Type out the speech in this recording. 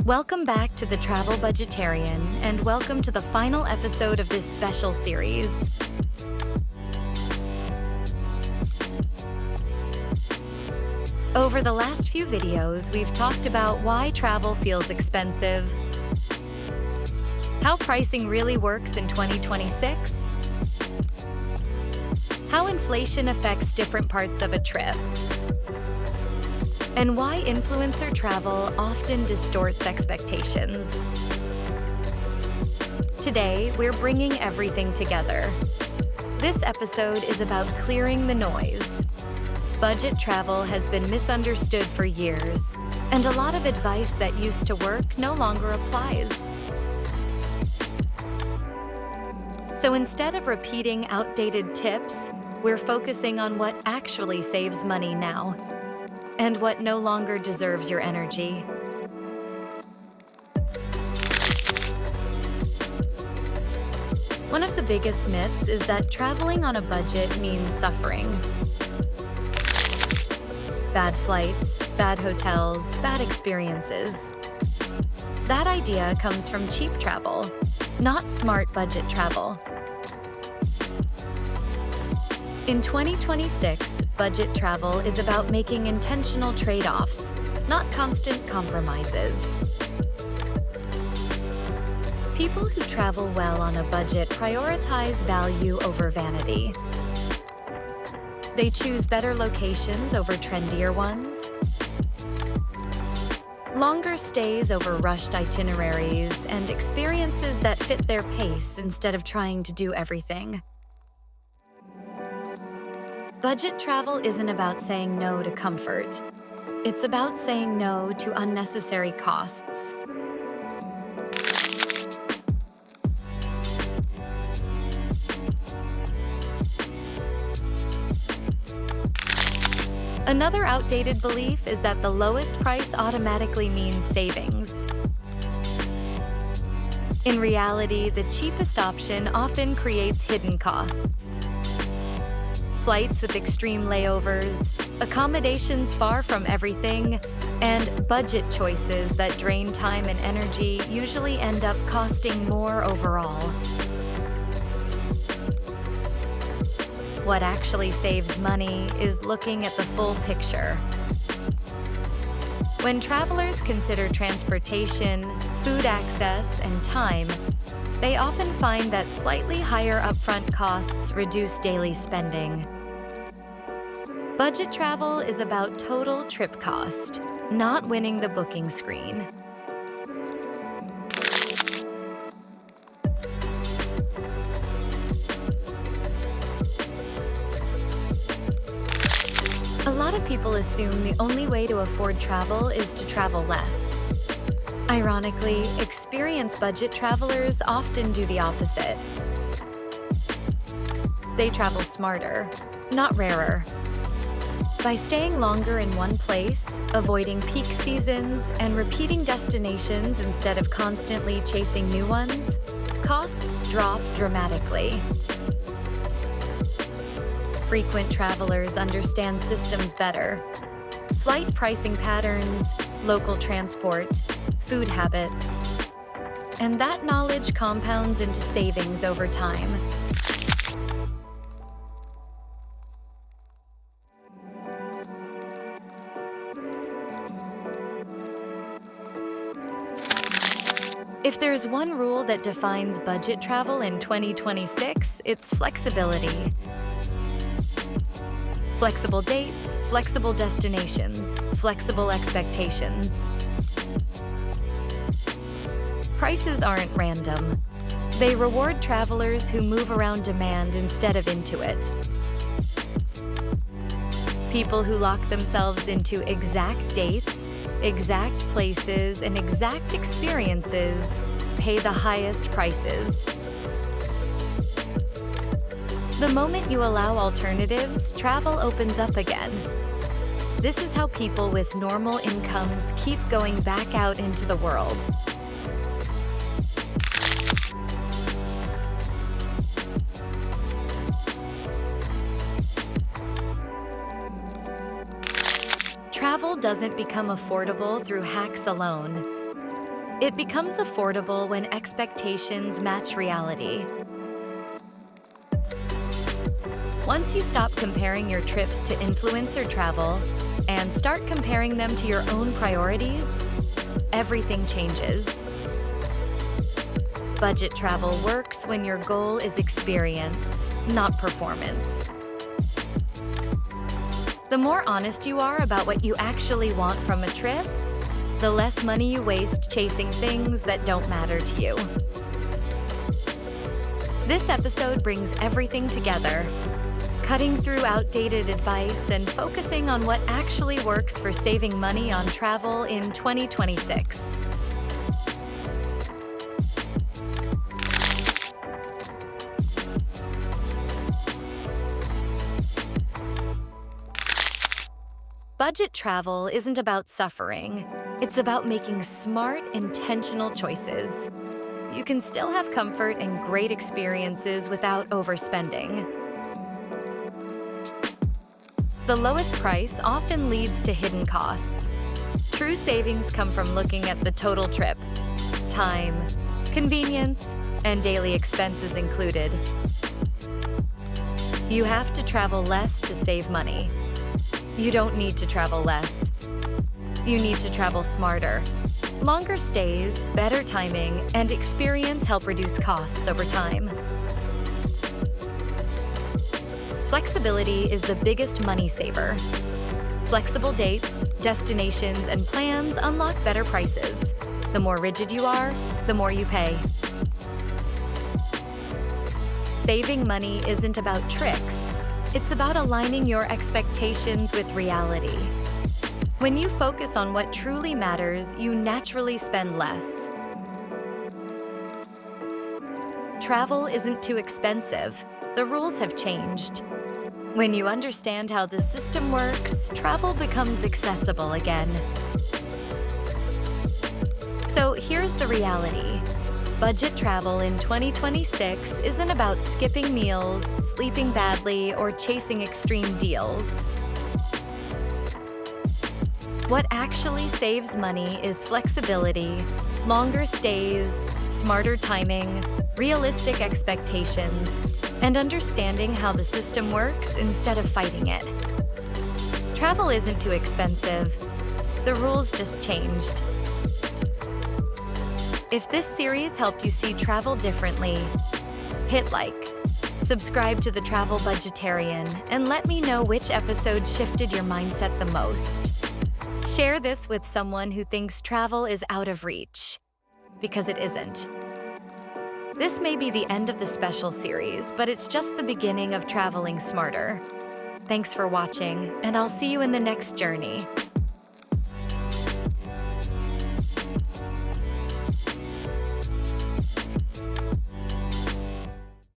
Welcome back to the Travel Budgetarian, and welcome to the final episode of this special series. Over the last few videos, we've talked about why travel feels expensive, how pricing really works in 2026, how inflation affects different parts of a trip, and why influencer travel often distorts expectations. Today, we're bringing everything together. This episode is about clearing the noise. Budget travel has been misunderstood for years, and a lot of advice that used to work no longer applies. So instead of repeating outdated tips, we're focusing on what actually saves money now, and what no longer deserves your energy. One of the biggest myths is that traveling on a budget means suffering. Bad flights, bad hotels, bad experiences. That idea comes from cheap travel, not smart budget travel. In 2026, budget travel is about making intentional trade-offs, not constant compromises. People who travel well on a budget prioritize value over vanity. They choose better locations over trendier ones, longer stays over rushed itineraries, and experiences that fit their pace instead of trying to do everything. Budget travel isn't about saying no to comfort. It's about saying no to unnecessary costs. Another outdated belief is that the lowest price automatically means savings. In reality, the cheapest option often creates hidden costs. Flights with extreme layovers, accommodations far from everything, and budget choices that drain time and energy usually end up costing more overall. What actually saves money is looking at the full picture. When travelers consider transportation, food access, and time, they often find that slightly higher upfront costs reduce daily spending. Budget travel is about total trip cost, not winning the booking screen. A lot of people assume the only way to afford travel is to travel less. Ironically, experienced budget travelers often do the opposite. They travel smarter, not rarer. By staying longer in one place, avoiding peak seasons, and repeating destinations instead of constantly chasing new ones, costs drop dramatically. Frequent travelers understand systems better. Flight pricing patterns, local transport, food habits. And that knowledge compounds into savings over time. If there's one rule that defines budget travel in 2026, it's flexibility. Flexible dates, flexible destinations, flexible expectations. Prices aren't random. They reward travelers who move around demand instead of into it. People who lock themselves into exact dates, exact places, and exact experiences pay the highest prices. The moment you allow alternatives, travel opens up again. This is how people with normal incomes keep going back out into the world. Travel doesn't become affordable through hacks alone. It becomes affordable when expectations match reality. Once you stop comparing your trips to influencer travel and start comparing them to your own priorities, everything changes. Budget travel works when your goal is experience, not performance. The more honest you are about what you actually want from a trip, the less money you waste chasing things that don't matter to you. This episode brings everything together, cutting through outdated advice and focusing on what actually works for saving money on travel in 2026. Budget travel isn't about suffering. It's about making smart, intentional choices. You can still have comfort and great experiences without overspending. The lowest price often leads to hidden costs. True savings come from looking at the total trip, time, convenience, and daily expenses included. You have to travel less to save money. You don't need to travel less. You need to travel smarter. Longer stays, better timing, and experience help reduce costs over time. Flexibility is the biggest money saver. Flexible dates, destinations, and plans unlock better prices. The more rigid you are, the more you pay. Saving money isn't about tricks. It's about aligning your expectations with reality. When you focus on what truly matters, you naturally spend less. Travel isn't too expensive. The rules have changed. When you understand how the system works, travel becomes accessible again. So here's the reality. Budget travel in 2026 isn't about skipping meals, sleeping badly, or chasing extreme deals. What actually saves money is flexibility, longer stays, smarter timing, realistic expectations, and understanding how the system works instead of fighting it. Travel isn't too expensive. The rules just changed. If this series helped you see travel differently, hit like, subscribe to The Travel Budgetarian, and let me know which episode shifted your mindset the most. Share this with someone who thinks travel is out of reach, because it isn't. This may be the end of the special series, but it's just the beginning of traveling smarter. Thanks for watching, and I'll see you in the next journey.